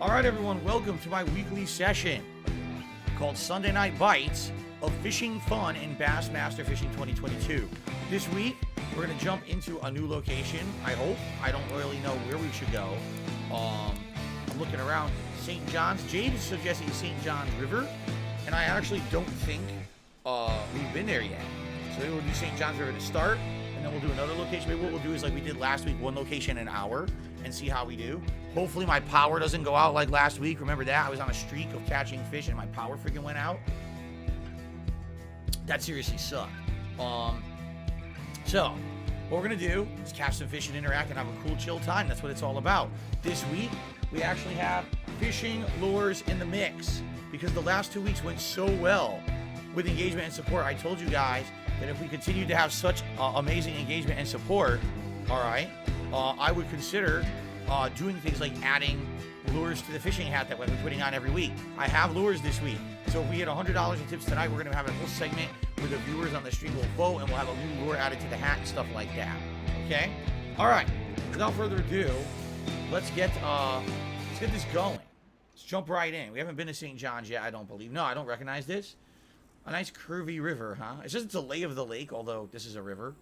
All right, everyone, welcome to my weekly session called Sunday Night Bites of Fishing Fun in Bassmaster FIshing 2022. This week, we're going to jump into a new location, I hope. I don't really know where we should go. I'm looking around. St. John's. Jade is suggesting St. John's River, and I actually don't think we've been there yet. So maybe we'll do St. John's River to start, and then we'll do another location. Maybe what we'll do is like we did last week, one location an hour, and see how we do. Hopefully my power doesn't go out like last week. Remember that? I was on a streak of catching fish, and my power freaking went out. That seriously sucked. So what we're gonna do is catch some fish and interact and have a cool, chill time. That's what it's all about. This week, we actually have fishing lures in the mix because the last 2 weeks went so well with engagement and support. I told you guys that if we continue to have such amazing engagement and support, all right, I would consider doing things like adding lures to the fishing hat that we're putting on every week. I have lures this week. So if we hit $100 in tips tonight, we're going to have a whole segment where the viewers on the stream will vote, and we'll have a new lure added to the hat and stuff like that. Okay? All right. Without further ado, let's get this going. Let's jump right in. We haven't been to St. John's yet, I don't believe. No, I don't recognize this. A nice curvy river, huh? It's just a lay of the lake, although this is a river,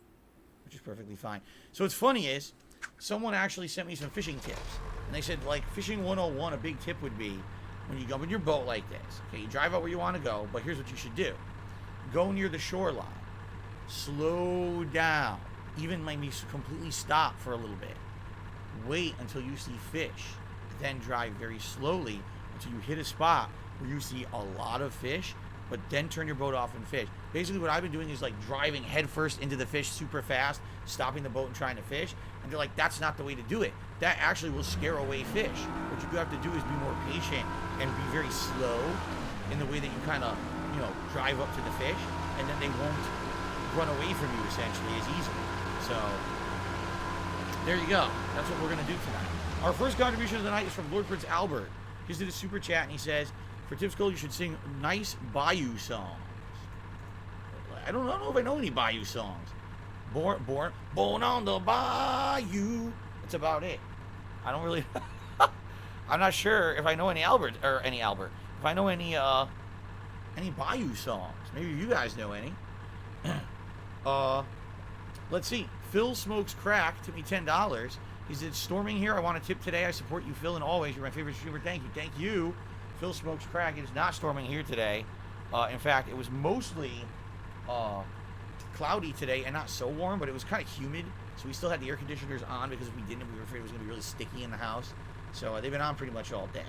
which is perfectly fine. So what's funny is someone actually sent me some fishing tips. And they said, like, fishing 101, a big tip would be when you go in your boat like this. Okay, you drive out where you want to go, but here's what you should do. Go near the shoreline. Slow down. Even maybe completely stop for a little bit. Wait until you see fish. Then drive very slowly until you hit a spot where you see a lot of fish, but then turn your boat off and fish. Basically what I've been doing is like driving headfirst into the fish super fast, stopping the boat and trying to fish. And they're like, that's not the way to do it. That actually will scare away fish. What you have to do is be more patient and be very slow in the way that you kind of, you know, drive up to the fish, and then they won't run away from you essentially as easily. So there you go. That's what we're going to do tonight. Our first contribution of the night is from Lord Prince Albert. He did a super chat and he says, for Tips Gold, you should sing nice Bayou songs. I don't know if I know any Bayou songs. Born on the Bayou. That's about it. I don't really. I'm not sure if I know any Albert. If I know any Bayou songs. Maybe you guys know any. Let's see. Phil Smokes Crack tipped me $10. He said, storming here. I want a tip today. I support you, Phil, and always. You're my favorite streamer. Thank you. Thank you. Phil Smokes Crack. It is not storming here today. In fact, it was mostly cloudy today and not so warm, but it was kind of humid. So we still had the air conditioners on because if we didn't, we were afraid it was going to be really sticky in the house. So they've been on pretty much all day.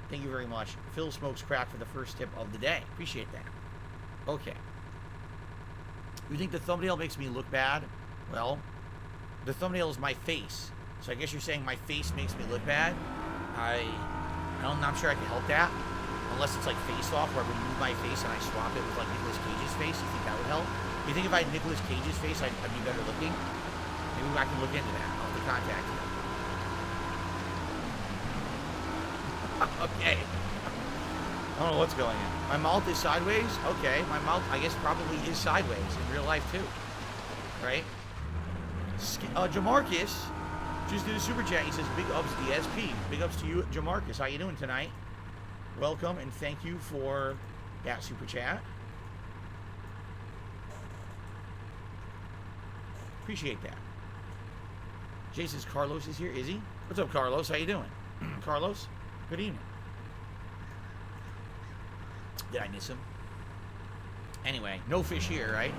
Thank you very much. Phil Smokes Crack for the first tip of the day. Appreciate that. Okay. You think the thumbnail makes me look bad? Well, the thumbnail is my face. So I guess you're saying my face makes me look bad? I'm not sure I can help that. Unless it's like face off where I remove my face and I swap it with like Nicolas Cage's face. You think that would help? You think if I had Nicolas Cage's face, I'd be better looking? Maybe I can look into that. I'll have to contact you. Okay. I don't know what's going on. My mouth is sideways? Okay. My mouth, I guess, probably is sideways in real life, too. Right? Jamarcus just did a super chat. He says, big ups DSP. Big ups to you, Jamarcus. How you doing tonight? Welcome, and thank you for that super chat. Appreciate that. Jay says Carlos is here. Is he? What's up, Carlos? How you doing? Carlos, good evening. Did I miss him? Anyway, no fish here, right?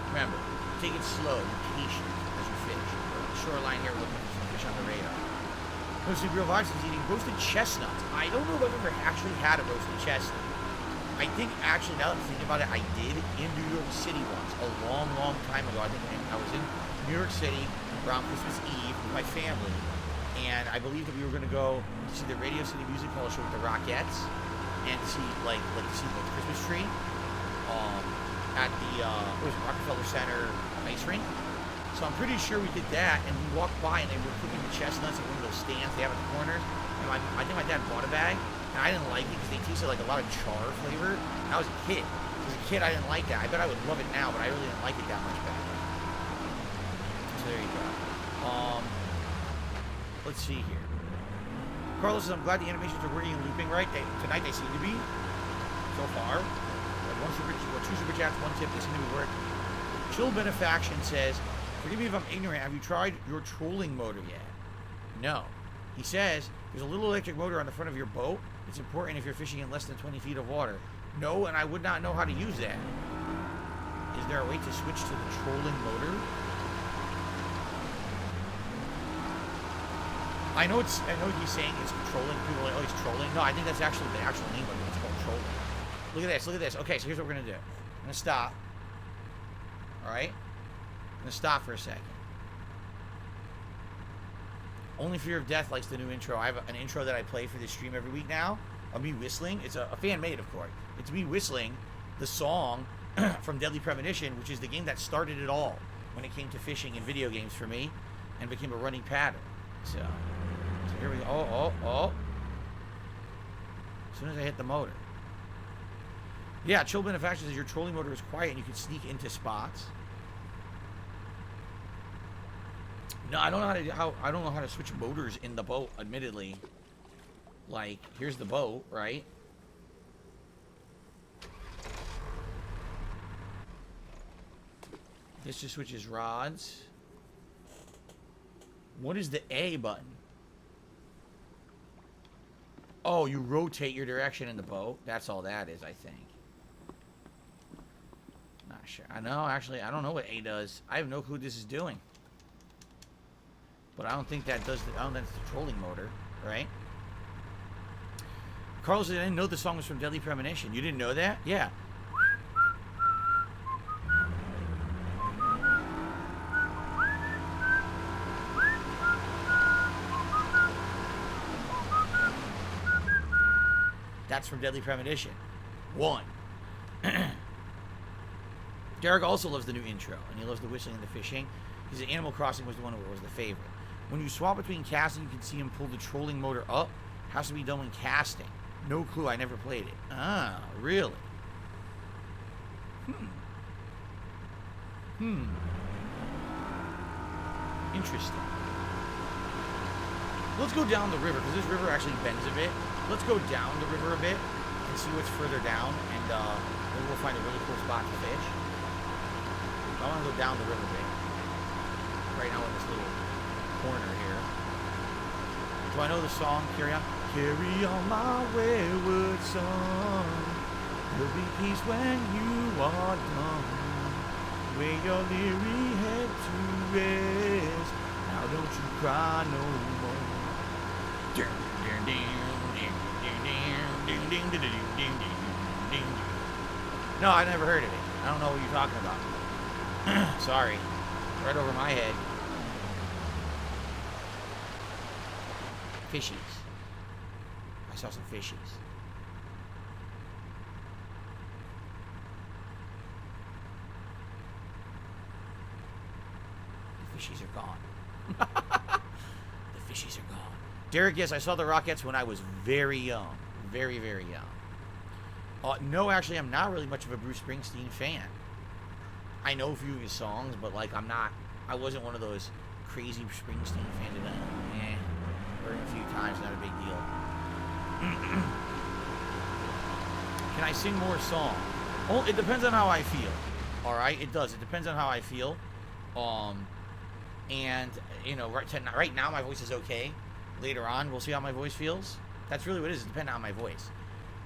Remember, take it slow and patient as you fish. The shoreline here, looking for some fish on the radar. Roasted Real Vibes is eating roasted chestnuts. I don't know if I've ever actually had a roasted chestnut. I think actually, now that I'm thinking about it, I did in New York City once, a long, long time ago. I think I was in New York City around Christmas Eve with my family, and I believe that we were going to go to see the Radio City Music Hall show with the Rockettes, and to see like to see the Christmas tree at the Rockefeller Center ice rink. So I'm pretty sure we did that, and we walked by and they were cooking the chestnuts at one of those stands they have at the corners. And I think my dad bought a bag, and I didn't like it because they tasted like a lot of char flavor. And I was a kid. As a kid, I didn't like that. I bet I would love it now, but I really didn't like it that much back then. So there you go. Let's see here. Carlos says, I'm glad the animations are working and looping right. Tonight they seem to be. So far. Two super chats, one tip, they seem to be working. Chill Benefaction says, forgive me if I'm ignorant, have you tried your trolling motor yet? No. He says, there's a little electric motor on the front of your boat. It's important if you're fishing in less than 20 feet of water. No, and I would not know how to use that. Is there a way to switch to the trolling motor? I know what he's saying. It's trolling. People are like, oh, he's trolling. No, I think that's actually the actual name of it. It's called trolling. Look at this. Look at this. Okay, so here's what we're going to do. I'm going to stop. Alright? I'm going to stop for a second. Only Fear of Death likes the new intro. I have an intro that I play for this stream every week now. Of me whistling. It's a fan made, of course. It's me whistling the song from Deadly Premonition, which is the game that started it all when it came to fishing and video games for me and became a running pattern. So here we go. Oh. As soon as I hit the motor. Yeah, Chill Benefaction says your trolling motor is quiet and you can sneak into spots. No, I don't know how to switch motors in the boat, admittedly. Like, here's the boat, right? This just switches rods. What is the A button? Oh, you rotate your direction in the boat. That's all that is, I think. Not sure. I know, actually, I don't know what A does. I have no clue what this is doing. But I don't think that does the... I don't think that's the trolling motor, right? Carlos said, I didn't know the song was from Deadly Premonition. You didn't know that? Yeah. That's from Deadly Premonition. 1. Derek also loves the new intro, and he loves the whistling and the fishing. He said Animal Crossing was the one that was the favorite. When you swap between casting, you can see him pull the trolling motor up. Has to be done when casting. No clue, I never played it. Ah, really? Interesting. Let's go down the river, because this river actually bends a bit. Let's go down the river a bit and see what's further down, and maybe we'll find a really cool spot to fish. I want to go down the river a bit. Right now in this little corner here. Do I know the song? Carry on. Carry on my wayward son. There'll be peace when you are done. Lay your leery head to rest. Now don't you cry no more. No, I never heard of it. I don't know what you're talking about. Sorry. Right over my head. Fishies. I saw some fishies. The fishies are gone. The fishies are gone. Derek, yes, I saw the Rockettes when I was very young. Very, very young. No, actually, I'm not really much of a Bruce Springsteen fan. I know a few of his songs, but, like, I wasn't one of those crazy Springsteen fans of that. Heard it a few times, not a big deal. Can I sing more songs? Oh, it depends on how I feel. Alright, it does. It depends on how I feel. And, you know, right now my voice is okay. Later on, we'll see how my voice feels. That's really what it is. It depends on my voice.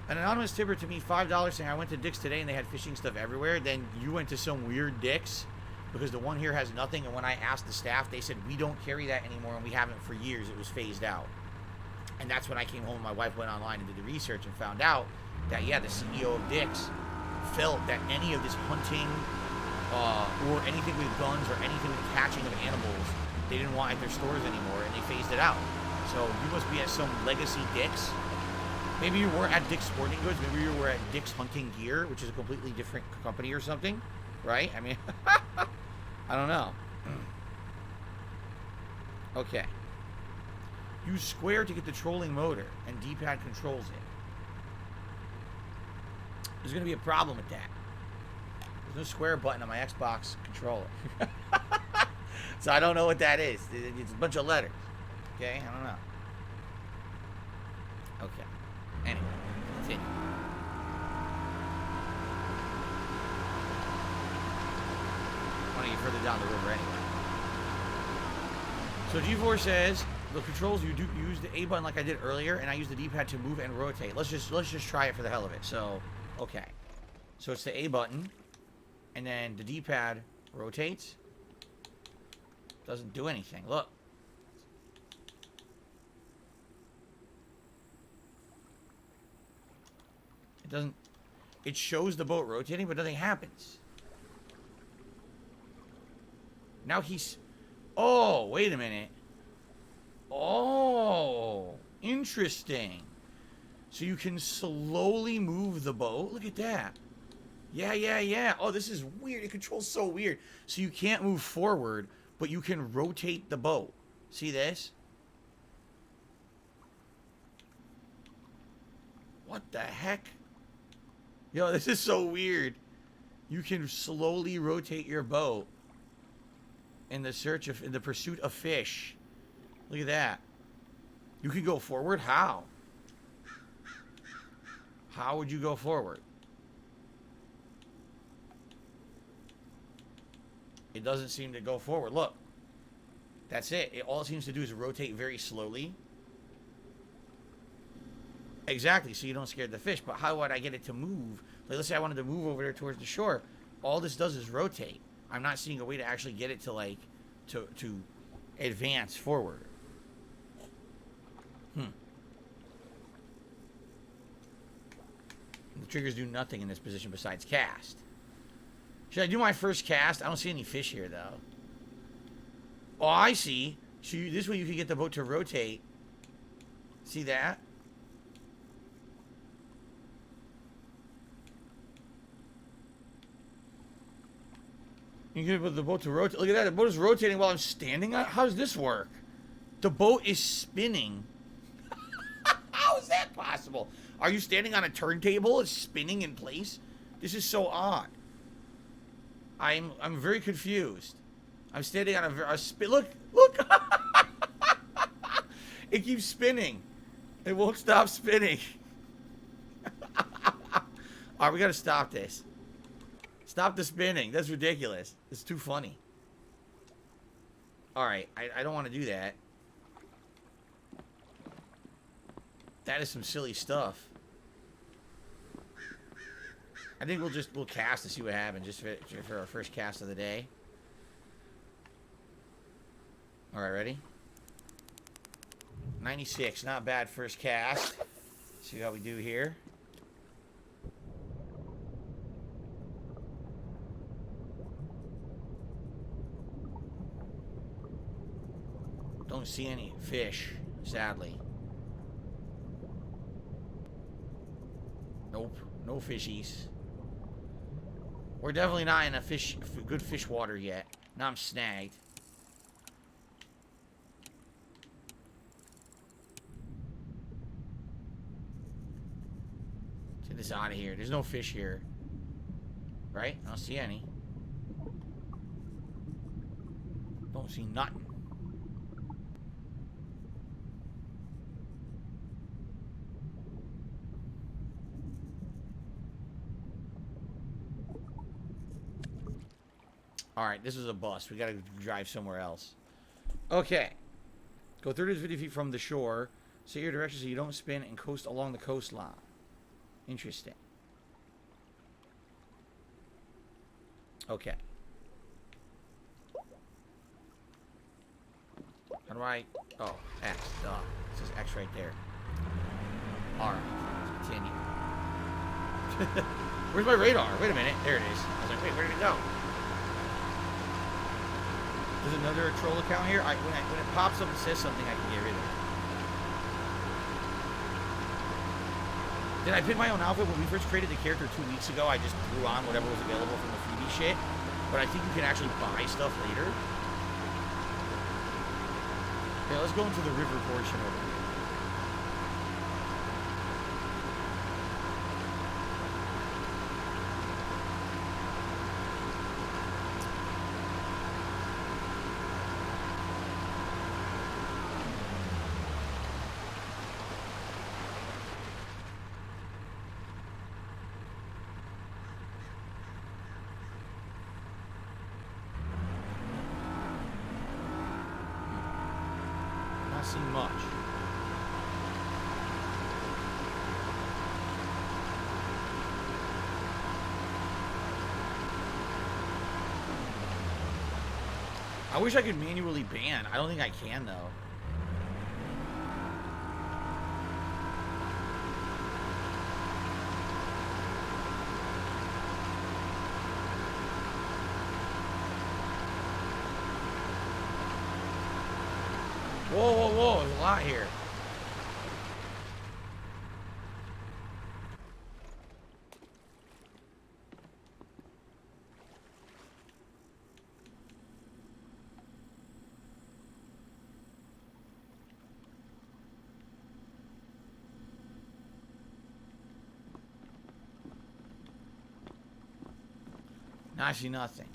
An anonymous tipper to me, $5, saying I went to Dick's today and they had fishing stuff everywhere. Then you went to some weird Dick's because the one here has nothing. And when I asked the staff, they said, we don't carry that anymore and we haven't for years. It was phased out. And that's when I came home and my wife went online and did the research and found out that, yeah, the CEO of Dick's felt that any of this hunting or anything with guns or anything with catching of animals, they didn't want at their stores anymore and they phased it out. So you must be at some legacy Dick's. Maybe you weren't at Dick's Sporting Goods. Maybe you were at Dick's Hunting Gear, which is a completely different company or something. Right? I mean, I don't know. Okay. Use square to get the trolling motor, and D-pad controls it. There's going to be a problem with that. There's no square button on my Xbox controller. So I don't know what that is. It's a bunch of letters. Okay? I don't know. Okay. Anyway, continue. I want to get further down the river anyway. So G4 says the controls you do use the A button like I did earlier, and I use the D-pad to move and rotate. Let's just try it for the hell of it. So okay. So it's the A button, and then the D-pad rotates. Doesn't do anything. Look. It doesn't. It shows the boat rotating, but nothing happens. Now he's. Oh, wait a minute. Oh, interesting. So you can slowly move the boat. Look at that. Yeah. Oh, this is weird. It controls so weird. So you can't move forward, but you can rotate the boat. See this? What the heck? Yo, this is so weird. You can slowly rotate your boat in the pursuit of fish. Look at that. You can go forward? How? How would you go forward? It doesn't seem to go forward. Look. That's it. All it seems to do is rotate very slowly. Exactly, so you don't scare the fish. But how would I get it to move? Like, let's say I wanted to move over there towards the shore. All this does is rotate. I'm not seeing a way to actually get it to, like, to advance forward. The triggers do nothing in this position besides cast. Should I do my first cast? I don't see any fish here, though. Oh, I see. So this way you can get the boat to rotate. See that? You can get the boat to rotate. Look at that. The boat is rotating while I'm standing. How does this work? The boat is spinning. How is that possible? Are you standing on a turntable? It's spinning in place? This is so odd. I'm very confused. I'm standing on a spin. Look. It keeps spinning. It won't stop spinning. Alright, we gotta stop this. Stop the spinning. That's ridiculous. It's too funny. Alright, I don't want to do that. That is some silly stuff. I think we'll cast to see what happens, just for our first cast of the day. Alright, ready? 96, not bad first cast. See how we do here. Don't see any fish, sadly. Nope, no fishies. We're definitely not in a good fish water yet. Now I'm snagged. Let's get this out of here. There's no fish here. Right? I don't see any. Don't see nothing. Alright, this is a bust. We gotta drive somewhere else. Okay. Go 30 to 50 feet from the shore. Set your direction so you don't spin and coast along the coastline. Interesting. Okay. How do I... Oh, X. Duh. It says X right there. Alright. Continue. Where's my radar? Wait a minute. There it is. I was like, wait, where did it go? There's another troll account here. When it pops up and says something, I can get rid of it. Did I pick my own outfit when we first created the character 2 weeks ago? I just threw on whatever was available from the freebie shit. But I think you can actually buy stuff later. Okay, let's go into the river portion over here. much. I wish I could manually ban. I don't think I can, though. Whoa, whoa, whoa. There's a lot here. Now I see nothing.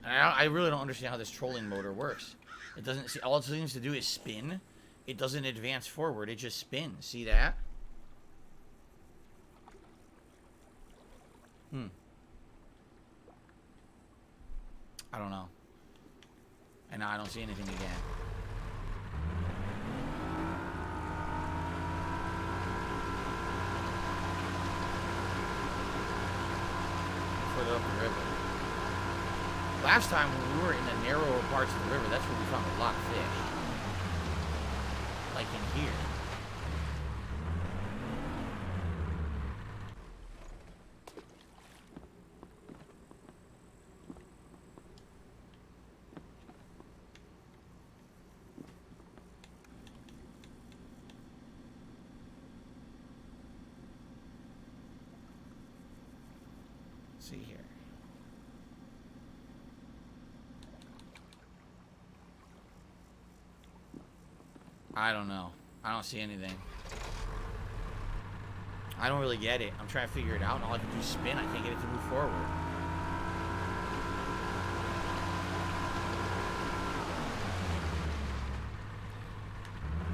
And I really don't understand how this trolling motor works. It doesn't see, all it seems to do is spin. It doesn't advance forward. It just spins. See that? I don't know. And now I don't see anything again. Further up the river. Last time when we were in the narrower parts of the river, that's where we found a lot of fish. Like in here. Let's see here. I don't know. I don't see anything. I don't really get it. I'm trying to figure it out, and all I can do is spin. I can't get it to move forward.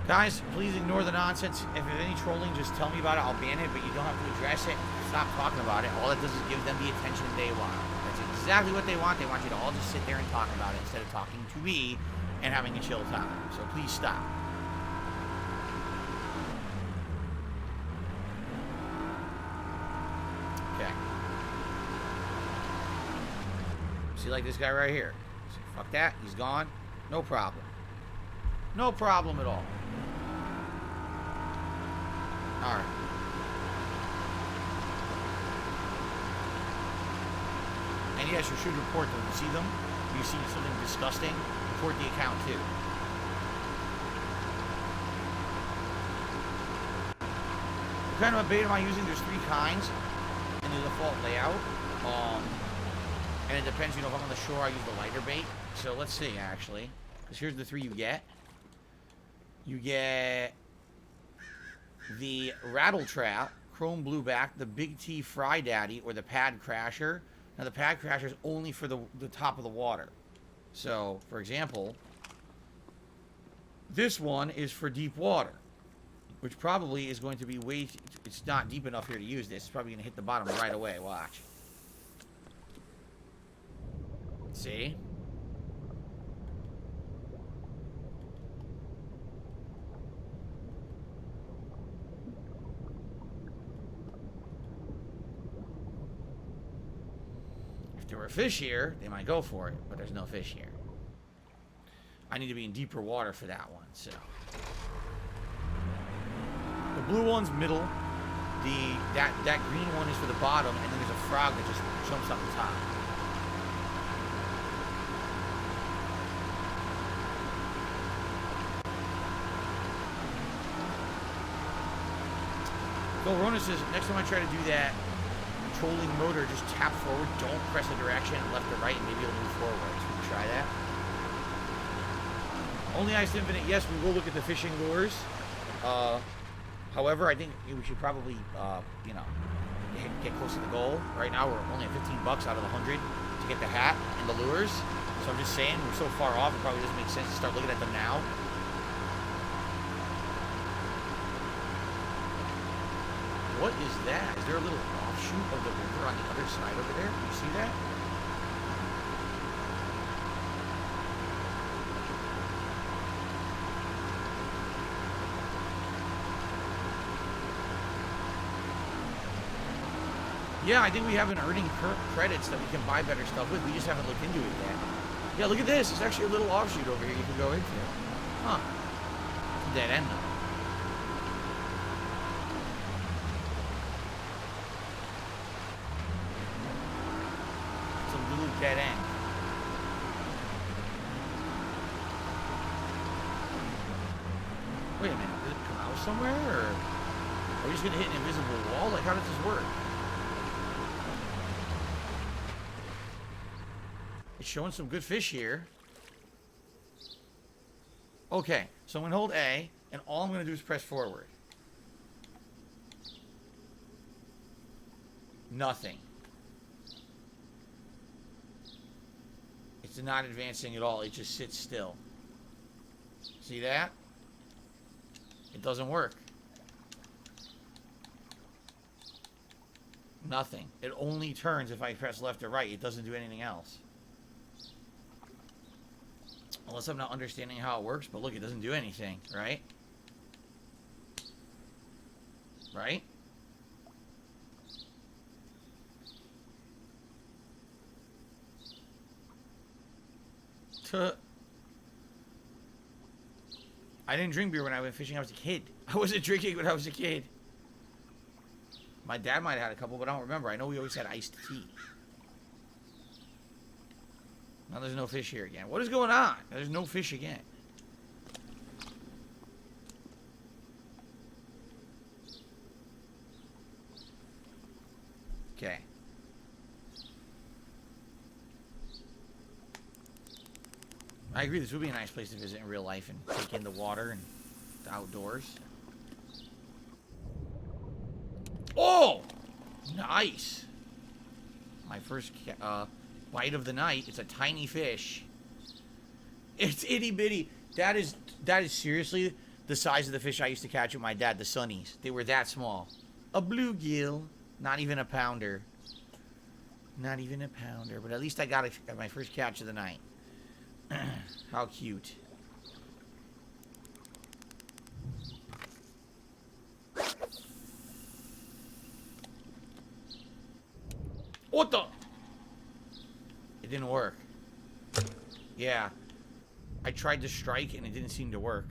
Guys, please ignore the nonsense. If there's any trolling, just tell me about it. I'll ban it, but you don't have to address it. Stop talking about it. All it does is give them the attention they want. That's exactly what they want. They want you to all just sit there and talk about it instead of talking to me and having a chill time. So please stop. Okay. See, like this guy right here. So, fuck that. He's gone. No problem. No problem at all. Alright. And yes, you should report them. You see them? You see something disgusting? Report the account too. What kind of a bait am I using? There's 3 kinds in the default layout. And it depends, you know, if I'm on the shore, I use the lighter bait. So let's see, actually. Because here's the 3 you get. You get the rattle trap, chrome blueback, the big T fry daddy, or the pad crasher. Now the pad crasher is only for the top of the water. So, for example, this one is for deep water, which probably is going to be way. It's not deep enough here to use this. It's probably going to hit the bottom right away. Watch. See? If there were fish here, they might go for it, but there's no fish here. I need to be in deeper water for that one, so. The blue one's middle. That green one is for the bottom, and then there's a frog that just jumps up the top. Bill Rona says, next time I try to do that trolling motor, just tap forward, don't press the direction left or right, and maybe it'll move forward. So we can try that. Only Ice Infinite, yes, we will look at the fishing lures. However, I think we should probably, you know, get close to the goal. Right now, we're only at 15 bucks out of the 100 to get the hat and the lures. So I'm just saying, we're so far off, it probably doesn't make sense to start looking at them now. What is that? Is there a little offshoot of the river on the other side over there? Do you see that? Yeah, I think we have an earning credits that we can buy better stuff with. We just haven't looked into it yet. Yeah, look at this. There's actually a little offshoot over here you can go into. Huh. It's a dead end, though. It's a little dead end. Wait a minute. Did it come out somewhere, or are we just going to hit an invisible wall? Like, how does this work? It's showing some good fish here. Okay, so I'm going to hold A, and all I'm going to do is press forward. Nothing. It's not advancing at all. It just sits still. See that? It doesn't work. Nothing. It only turns if I press left or right. It doesn't do anything else. Unless I'm not understanding how it works, but look, it doesn't do anything, right? Right? I didn't drink beer when I went fishing. I was a kid. I wasn't drinking when I was a kid. My dad might have had a couple, but I don't remember. I know we always had iced tea. Now there's no fish here again. What is going on? There's no fish again. Okay. I agree, this would be a nice place to visit in real life and take in the water and the outdoors. Oh! Nice! My first bite of the night. It's a tiny fish. It's itty bitty. That is seriously the size of the fish I used to catch with my dad, the sunnies. They were that small. A bluegill. Not even a pounder. Not even a pounder. But at least I got my first catch of the night. How cute. What the? It didn't work. Yeah. I tried to strike and it didn't seem to work.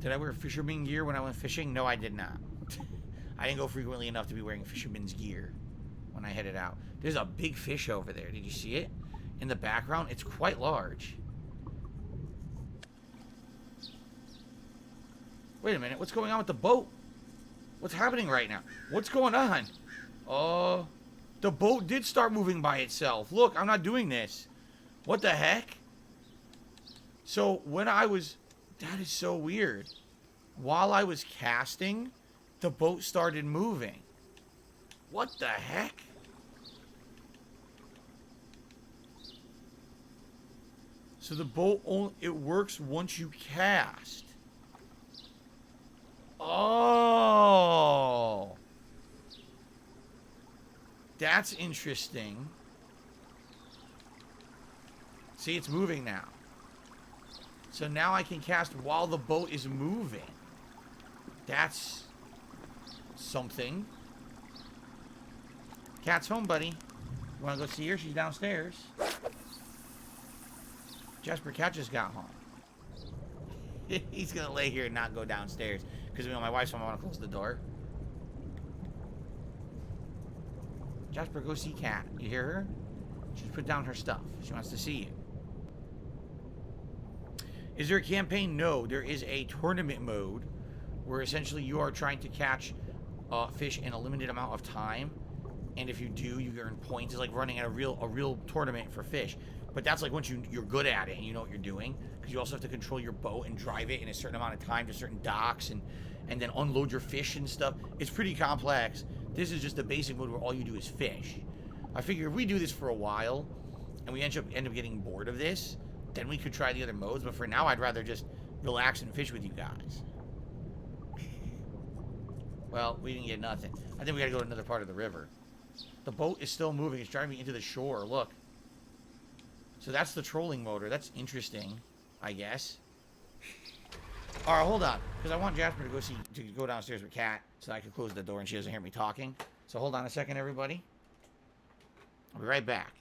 Did I wear fisherman gear when I went fishing? No, I did not. I didn't go frequently enough to be wearing fisherman's gear when I headed out. There's a big fish over there. Did you see it? In the background? It's quite large. Wait a minute. What's going on with the boat? What's happening right now? What's going on? Oh, the boat did start moving by itself. Look, I'm not doing this. What the heck? So when I was... That is so weird. While I was casting, the boat started moving. What the heck? So the boat only, it works once you cast. Oh. That's interesting. See, it's moving now. So now I can cast while the boat is moving. That's something. Cat's home, buddy. You want to go see her? She's downstairs. Jasper Cat just got home. He's going to lay here and not go downstairs. Because, you know, my wife's home. I want to close the door. Jasper, go see Cat. You hear her? She's put down her stuff. She wants to see you. Is there a campaign? No. There is a tournament mode where essentially you are trying to catch fish in a limited amount of time. And if you do, you earn points. It's like running a real tournament for fish. But that's like once you're good at it and you know what you're doing. Because you also have to control your boat and drive it in a certain amount of time to certain docks and then unload your fish and stuff. It's pretty complex. This is just the basic mode where all you do is fish. I figure if we do this for a while and we end up getting bored of this, then we could try the other modes. But for now, I'd rather just relax and fish with you guys. Well, we didn't get nothing. I think we gotta go to another part of the river. The boat is still moving. It's driving me into the shore. Look. So that's the trolling motor. That's interesting, I guess. All right, hold on, because I want Jasper to go downstairs with Kat so I can close the door and she doesn't hear me talking. So hold on a second, everybody. I'll be right back.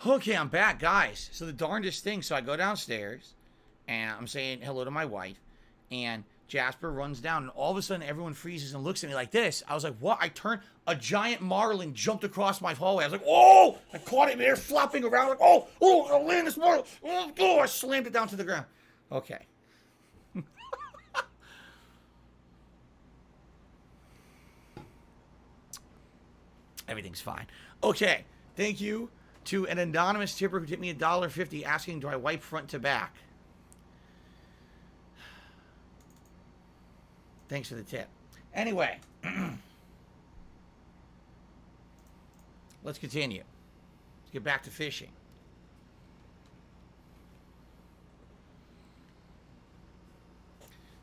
Okay, I'm back, guys. So the darndest thing. So I go downstairs, and I'm saying hello to my wife, and Jasper runs down, and all of a sudden everyone freezes and looks at me like this. I was like, what? I turned, a giant marlin jumped across my hallway. I was like, oh! I caught it there flopping around, like, oh, I'll land this marlin. Oh, I slammed it down to the ground. Okay. Everything's fine. Okay, thank you to an anonymous tipper who tipped me $1.50 asking, do I wipe front to back? Thanks for the tip. Anyway, let's continue. Let's get back to fishing.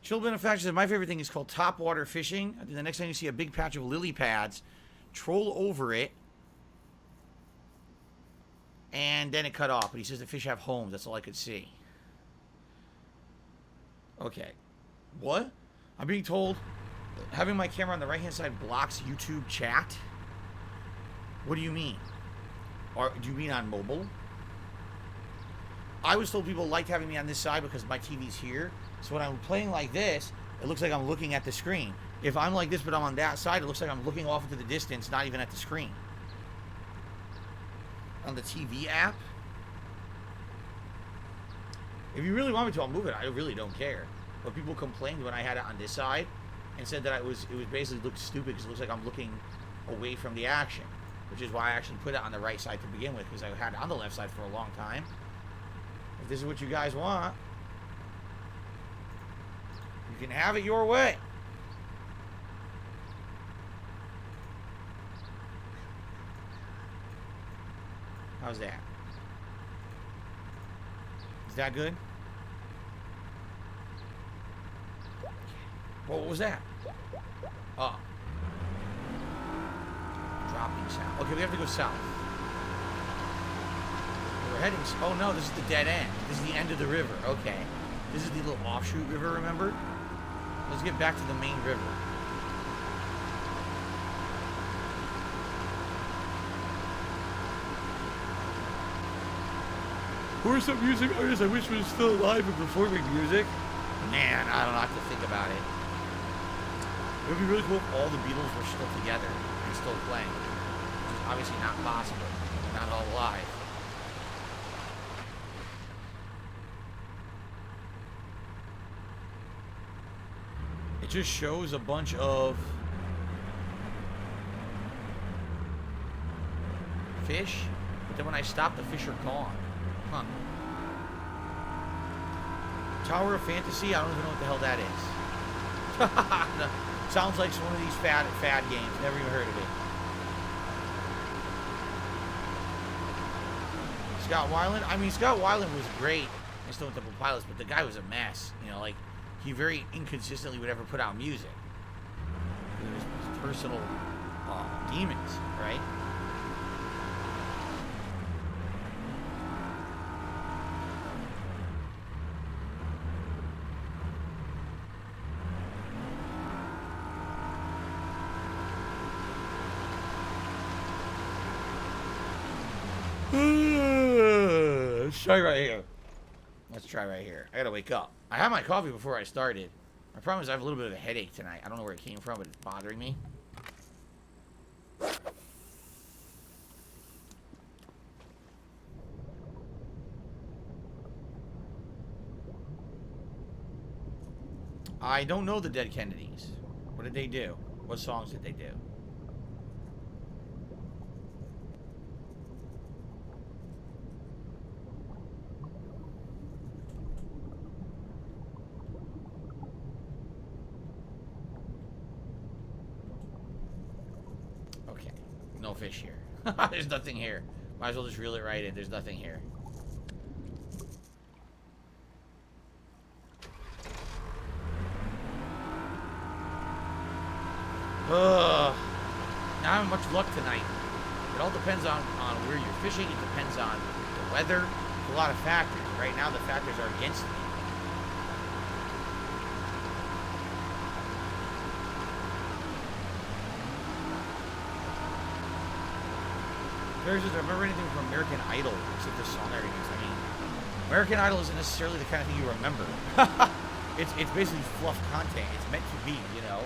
Chill Benefactor says, my favorite thing is called topwater fishing. I think the next time you see a big patch of lily pads, troll over it, and then it cut off. But he says the fish have homes. That's all I could see. Okay. What? I'm being told having my camera on the right-hand side blocks YouTube chat. What do you mean? Or do you mean on mobile? I was told people liked having me on this side because my TV's here. So when I'm playing like this, it looks like I'm looking at the screen. If I'm like this but I'm on that side, it looks like I'm looking off into the distance, not even at the screen. On the TV app. If you really want me to, I'll move it. I really don't care. But people complained when I had it on this side and said that it was basically looked stupid because it looks like I'm looking away from the action. Which is why I actually put it on the right side to begin with, because I had it on the left side for a long time. If this is what you guys want, you can have it your way. How's that? Is that good? What was that? Oh. Dropping sound. Okay, we have to go south. We're heading... Oh, no, this is the dead end. This is the end of the river. Okay. This is the little offshoot river, remember? Let's get back to the main river. Who are some music artists I wish was still alive and performing music? Man, I don't know. I have to think about it. It would be really cool if all the Beatles were still together and still playing. Which is obviously not possible. They're not all alive. It just shows a bunch of fish, but then when I stop, the fish are gone. Huh. Tower of Fantasy? I don't even know what the hell that is. No. Sounds like one of these fad games. Never even heard of it. Scott Weiland? I mean, Scott Weiland was great in Stone Temple Pilots, but the guy was a mess. You know, like, he very inconsistently would ever put out music. It was his personal demons, right? Let's try right here. Let's try right here. I gotta wake up. I had my coffee before I started. My problem is I have a little bit of a headache tonight. I don't know where it came from, but it's bothering me. I don't know the Dead Kennedys. What did they do? What songs did they do? Okay. No fish here. There's nothing here. Might as well just reel it right in. There's nothing here. Not having much luck tonight. It all depends on where you're fishing. It depends on the weather. There's a lot of factors. Right now, the factors are against me. I remember anything from American Idol except the song I remix. I mean, American Idol isn't necessarily the kind of thing you remember. It's basically fluff content. It's meant to be, you know.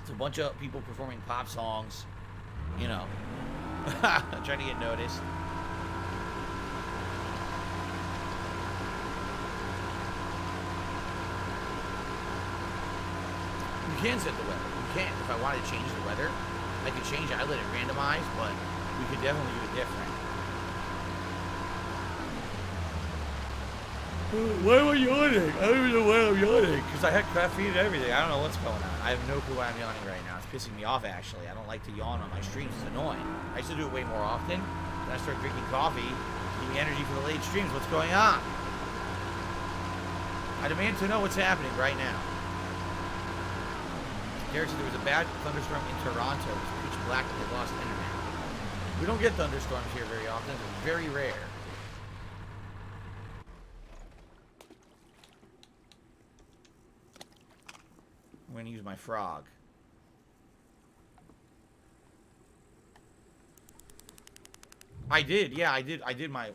It's a bunch of people performing pop songs, you know, trying to get noticed. You can set the weather. You can. If I wanted to change the weather, I could change it. I let it randomize, but we could definitely do it different. Why am I yawning? I don't even know why I'm yawning. Because I had caffeine and everything. I don't know what's going on. I have no clue why I'm yawning right now. It's pissing me off, actually. I don't like to yawn on my streams. It's annoying. I used to do it way more often. Then I started drinking coffee to give me energy for the late streams. What's going on? I demand to know what's happening right now. Derek said there was a bad thunderstorm in Toronto. It was pitch black and they lost internet. We don't get thunderstorms here very often. They're very rare. I'm going to use my frog. I did, yeah, I did my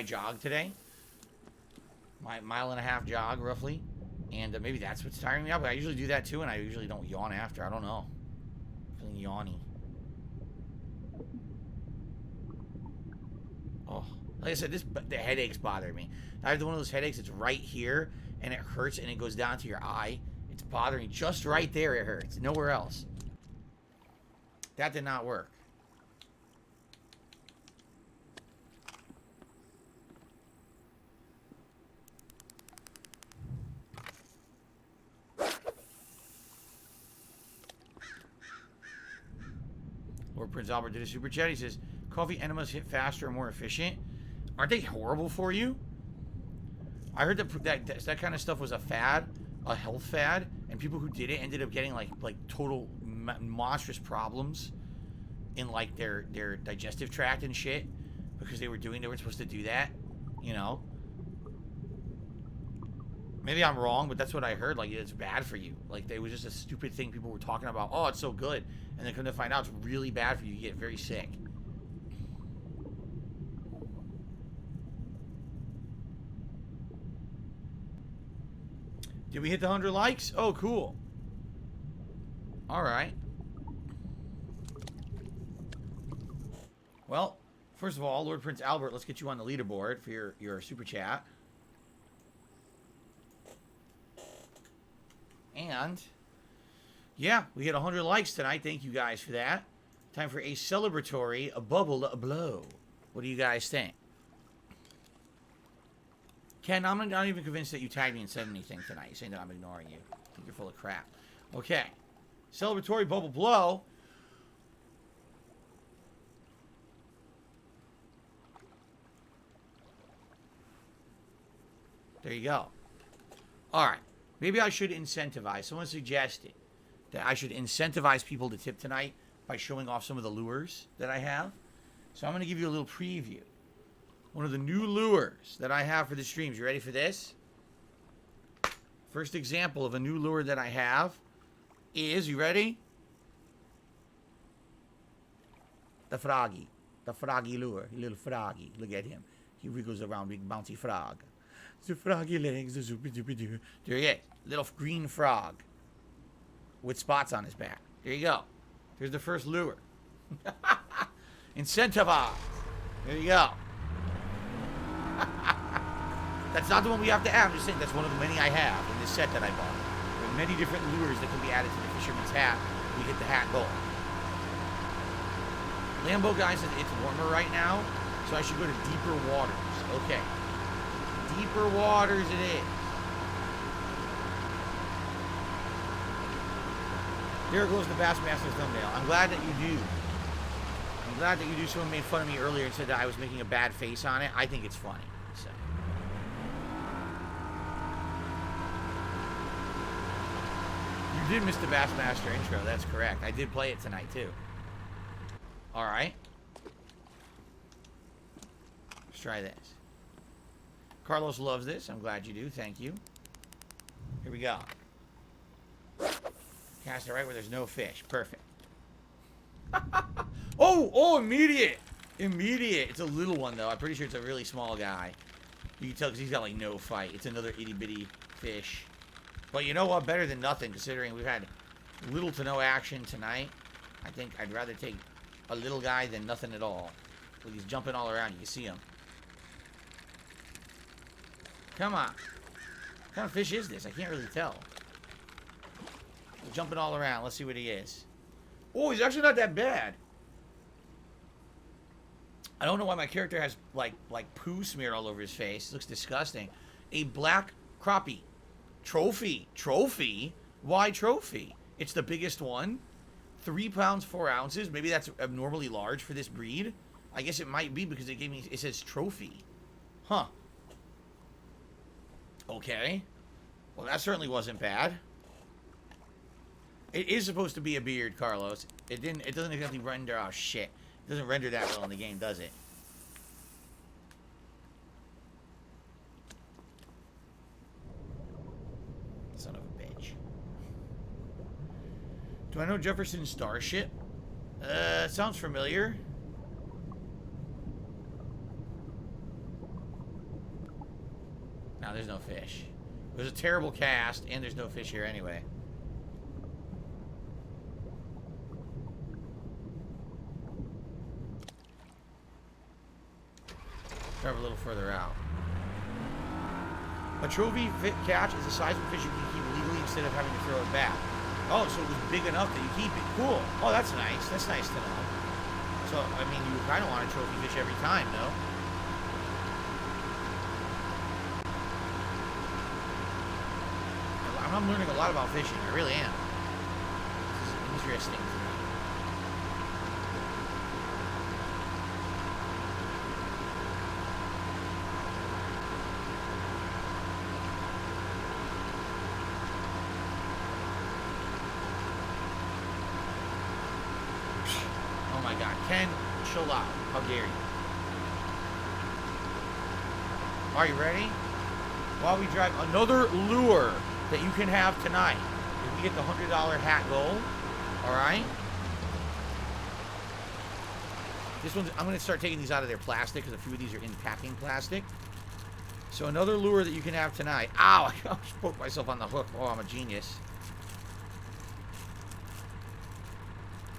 jog today. My 1.5-mile jog, roughly. And maybe that's what's tiring me out, but I usually do that too, and I usually don't yawn after. I don't know. I'm feeling yawny. Oh, like I said, the headaches bother me. I have one of those headaches. It's right here, and it hurts, and it goes down to your eye. It's bothering me just right there. It hurts. Nowhere else. That did not work. Lord Prince Albert did a super chat. He says, coffee enemas hit faster and more efficient. Aren't they horrible for you? I heard that kind of stuff was a fad, a health fad, and people who did it ended up getting like total monstrous problems in like their digestive tract and shit because they weren't supposed to do that, you know. Maybe I'm wrong, but that's what I heard. Like, it's bad for you. Like, it was just a stupid thing people were talking about. Oh, it's so good. And then come to find out it's really bad for you. You get very sick. Did we hit the 100 likes? Oh, cool. All right. Well, first of all, Lord Prince Albert, let's get you on the leaderboard for your super chat. And, yeah, we hit 100 likes tonight. Thank you guys for that. Time for a celebratory, a bubble, a blow. What do you guys think? Ken, I'm not even convinced that you tagged me and said anything tonight. You're saying that I'm ignoring you. I think you're full of crap. Okay. Celebratory bubble blow. There you go. All right. Maybe I should incentivize. Someone suggested that I should incentivize people to tip tonight by showing off some of the lures that I have. So I'm going to give you a little preview. One of the new lures that I have for the streams. You ready for this? First example of a new lure that I have is, you ready? The froggy. The froggy lure. Little froggy. Look at him. He wiggles around, big bouncy frog. The froggy legs, the zoopy doopy doo. There he is. Little green frog with spots on his back. There you go. There's the first lure. Incentivize. There you go. That's not the one we have to add. I'm just saying that's one of the many I have in this set that I bought. There are many different lures that can be added to the fisherman's hat. We get the hat goal. Lambo guy says it's warmer right now, so I should go to deeper waters. Okay. Deeper waters it is. There goes the Bassmaster thumbnail. I'm glad that you do. I'm glad that you do. Someone made fun of me earlier and said that I was making a bad face on it. I think it's funny. So. You did miss the Bassmaster intro. That's correct. I did play it tonight too. All right. Let's try this. Carlos loves this. I'm glad you do. Thank you. Here we go. Cast it right where there's no fish. Perfect. Oh, immediate. Immediate. It's a little one, though. I'm pretty sure it's a really small guy. You can tell because he's got, like, no fight. It's another itty-bitty fish. But you know what? Better than nothing, considering we've had little to no action tonight. I think I'd rather take a little guy than nothing at all. Look, he's jumping all around. You can see him. Come on. What kind of fish is this? I can't really tell. He's jumping all around. Let's see what he is. Oh, he's actually not that bad. I don't know why my character has, like poo smeared all over his face. It looks disgusting. A black crappie. Trophy. Trophy? Why trophy? It's the biggest one. 3 pounds, 4 ounces. Maybe that's abnormally large for this breed. I guess it might be because it says trophy. Huh. Okay. Well, that certainly wasn't bad. It is supposed to be a beard, Carlos. It doesn't exactly render. Oh, shit. It doesn't render that well in the game, does it? Son of a bitch. Do I know Jefferson Starship? Sounds familiar. No, there's no fish. It was a terrible cast, and there's no fish here anyway. Drive a little further out. A trophy catch is a size of fish you can keep legally instead of having to throw it back. Oh, so it was big enough that you keep it. Cool. Oh, that's nice. That's nice to know. So, I mean, you kind of want a trophy fish every time, no? I'm learning a lot about fishing. I really am. This is interesting to me. Oh my God. Ken, chill out. How dare you? Are you ready? While we drive, another lure that you can have tonight. If we get the $100 hat goal, all right? This one's, I'm going to start taking these out of their plastic because a few of these are in packing plastic. So another lure that you can have tonight. Ow, I just poked myself on the hook. Oh, I'm a genius.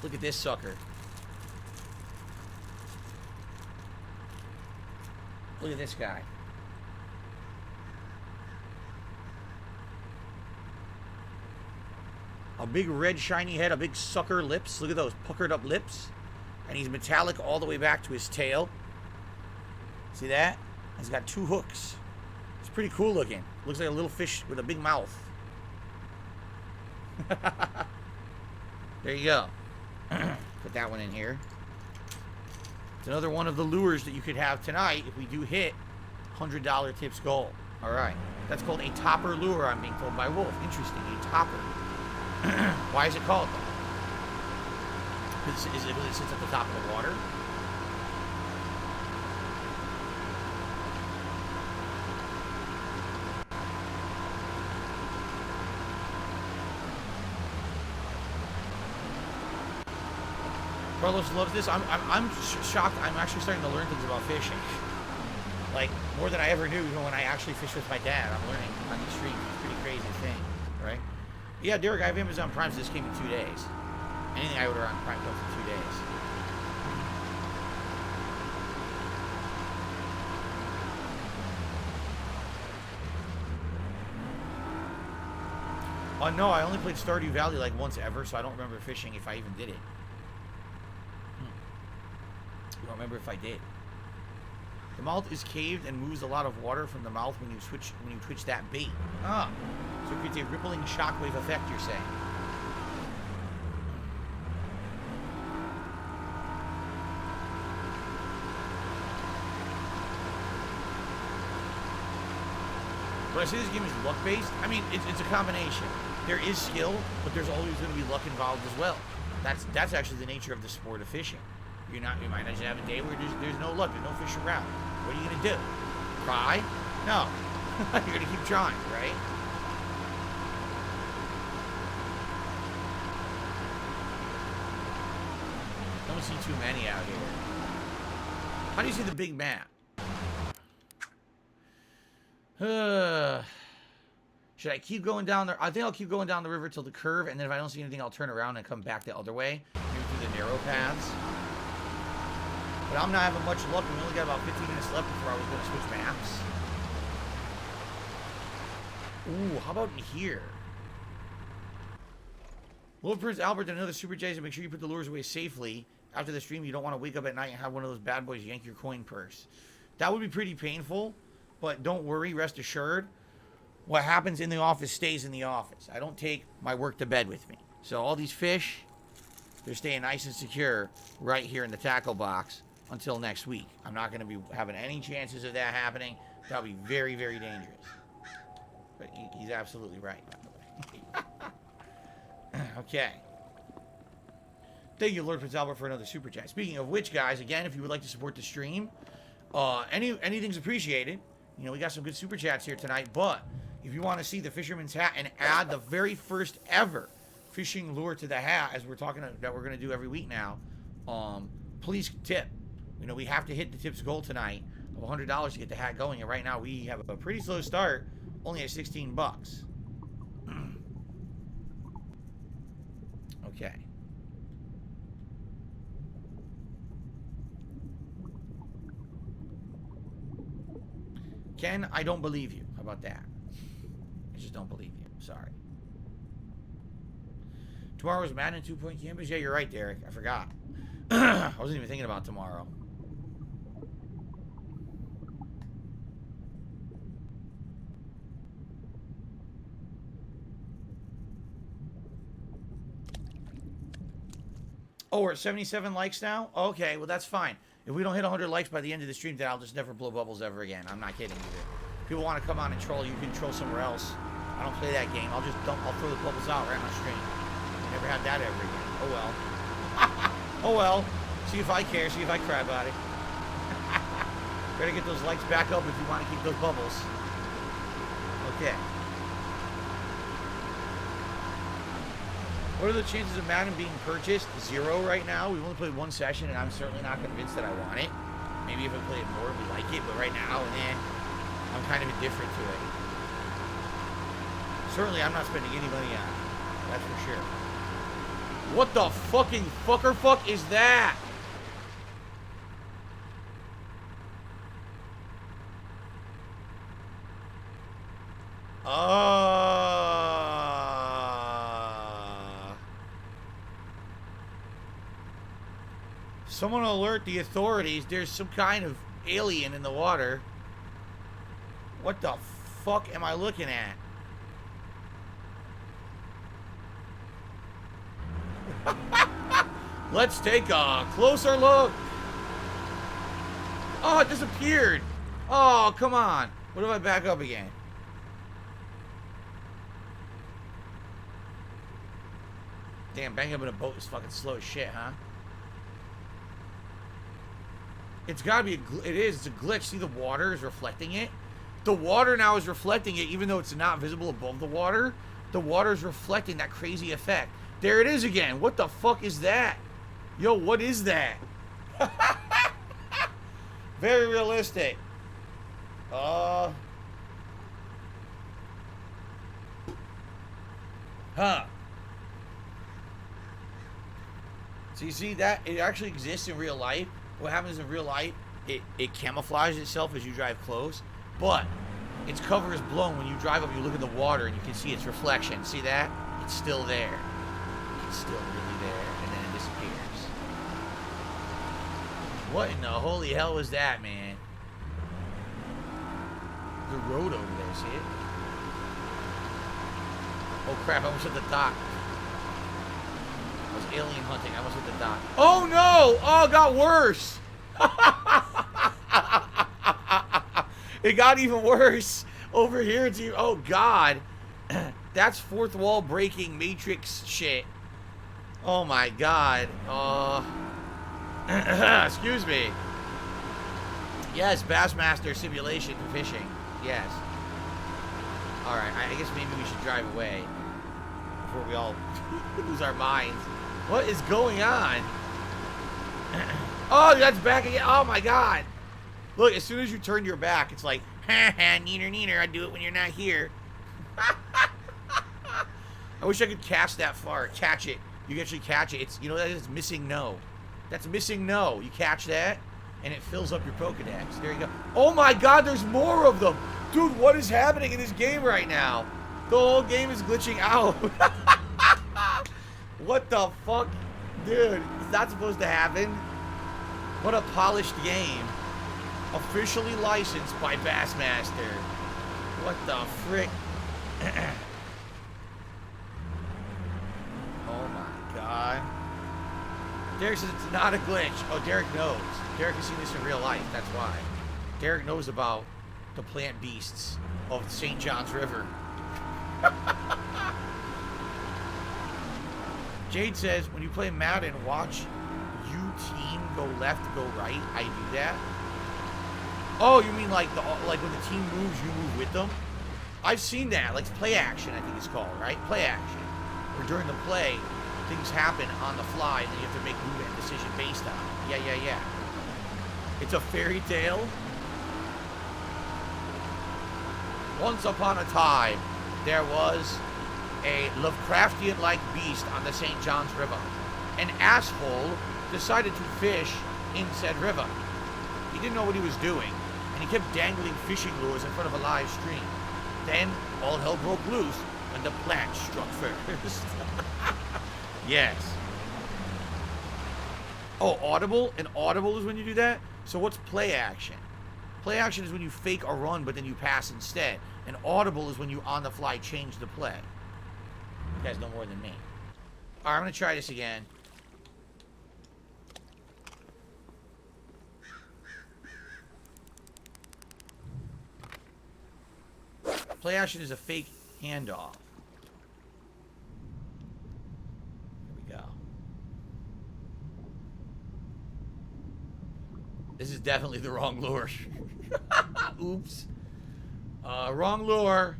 Look at this sucker. Look at this guy. A big red shiny head, a big sucker lips. Look at those puckered up lips. And he's metallic all the way back to his tail. See that? He's got 2 hooks. It's pretty cool looking. Looks like a little fish with a big mouth. There you go. Put that one in here. It's another one of the lures that you could have tonight if we do hit $100 tips goal. All right. That's called a topper lure, I'm being told by Wolf. Interesting. A topper. Why is it called that? Is it because it sits at the top of the water? Carlos loves this. I'm shocked. I'm actually starting to learn things about fishing. Like, more than I ever knew, even when I actually fish with my dad. I'm learning on the street. It's a pretty crazy thing, right? Yeah, Derek, I have Amazon Prime, so this came in 2 days. Anything I order on Prime comes in 2 days. Oh, no, I only played Stardew Valley like once ever, so I don't remember fishing if I even did it. I don't remember if I did. The mouth is caved and moves a lot of water from the mouth when you twitch that bait. Ah, so it creates a rippling shockwave effect, you're saying. But I say this game is luck-based. I mean, it's a combination. There is skill, but there's always going to be luck involved as well. That's actually the nature of the sport of fishing. You might not just have a day where there's no luck, there's no fish around. What are you going to do? Cry? No. You're going to keep trying, right? Don't see too many out here. How do you see the big map? Should I keep going down there? I think I'll keep going down the river till the curve, and then if I don't see anything, I'll turn around and come back the other way, maybe through the narrow paths. But I'm not having much luck. We only got about 15 minutes left before I was going to switch maps. Ooh, how about in here? Little Prince Albert and another Super J's, and make sure you put the lures away safely. After the stream, you don't want to wake up at night and have one of those bad boys yank your coin purse. That would be pretty painful, but don't worry, rest assured. What happens in the office stays in the office. I don't take my work to bed with me. So all these fish, they're staying nice and secure right here in the tackle box until next week. I'm not going to be having any chances of that happening. That would be very, very dangerous. But he's absolutely right, by the way. Okay. Thank you, Lord Prince Albert, for another super chat. Speaking of which, guys, again, if you would like to support the stream, anything's appreciated. You know, we got some good super chats here tonight, but if you want to see the fisherman's hat and add the very first ever fishing lure to the hat, as we're talking that we're going to do every week now, please tip. You know, we have to hit the tips goal tonight. of $100 to get the hat going, and right now we have a pretty slow start, only at 16 bucks. Okay. Ken, I don't believe you. How about that? I just don't believe you. Sorry. Tomorrow's Madden 2-point campus? Yeah, you're right, Derek. I forgot. I wasn't even thinking about tomorrow. Oh, we're at 77 likes now? Okay, well, that's fine. If we don't hit 100 likes by the end of the stream, then I'll just never blow bubbles ever again. I'm not kidding either. People want to come on and troll, you can troll somewhere else. I don't play that game. I'll throw the bubbles out right on the stream. I never have that ever again. Oh, well. Oh, well. See if I care. See if I cry about it. Better get those likes back up if you want to keep those bubbles. Okay. What are the chances of Madden being purchased? 0 right now. We've only played one session, and I'm certainly not convinced that I want it. Maybe if I play it more, we like it. But right now, I'm kind of indifferent to it. Certainly, I'm not spending any money on it. That's for sure. What the fucking fuck is that? Someone alert the authorities. There's some kind of alien in the water. What the fuck am I looking at? Let's take a closer look. Oh, it disappeared. Oh, come on. What if I back up again? Damn, banging up in a boat is fucking slow as shit, huh? It's gotta be it is. It's a glitch. See, the water is reflecting it. The water now is reflecting it, even though it's not visible above the water. The water is reflecting that crazy effect. There it is again. What the fuck is that? Yo, what is that? Very realistic. Huh. So you see that? It actually exists in real life. What happens in real life, it camouflages itself as you drive close, but its cover is blown. When you drive up, you look at the water and you can see its reflection. See that? It's still there. It's still really there, and then it disappears. What in the holy hell was that, man? The road over there, see it? Oh crap, I almost hit the dock. I was alien hunting. I almost hit the dock. Oh no! Oh, it got worse! It got even worse. Over here, it's even... Oh, God. That's fourth wall breaking Matrix shit. Oh, my God. Excuse me. Yes, Bassmaster Simulation Fishing. Yes. Alright, I guess maybe we should drive away before we all lose our minds. What is going on? Oh, that's back again. Oh, my God. Look, as soon as you turn your back, it's like, ha ha, neener, neener. I do it when you're not here. I wish I could catch that far. Catch it. You can actually catch it. It's, you know, that is missing no. That's missing no. You catch that, and it fills up your Pokedex. There you go. Oh, my God, there's more of them. Dude, what is happening in this game right now? The whole game is glitching out. What the fuck? Dude, is that supposed to happen? What a polished game. Officially licensed by Bassmaster. What the frick? Oh my God. Derek says it's not a glitch. Oh, Derek knows. Derek has seen this in real life. That's why. Derek knows about the plant beasts of St. John's River. Jade says, when you play Madden, watch you team go left, go right. I do that. Oh, you mean like when the team moves, you move with them? I've seen that. Like play action, I think it's called, right? Play action. Where during the play, things happen on the fly, and then you have to make a movement decision based on it. Yeah. It's a fairy tale. Once upon a time, there was a Lovecraftian-like beast on the St. John's River. An asshole decided to fish in said river. He didn't know what he was doing, and he kept dangling fishing lures in front of a live stream. Then, all hell broke loose when the plant struck first. Yes. Oh, audible? An audible is when you do that? So what's play action? Play action is when you fake a run, but then you pass instead. An audible is when you on the fly change the play. You guys know more than me. Alright, I'm going to try this again. Play action is a fake handoff. Here we go. This is definitely the wrong lure. Oops. Wrong lure.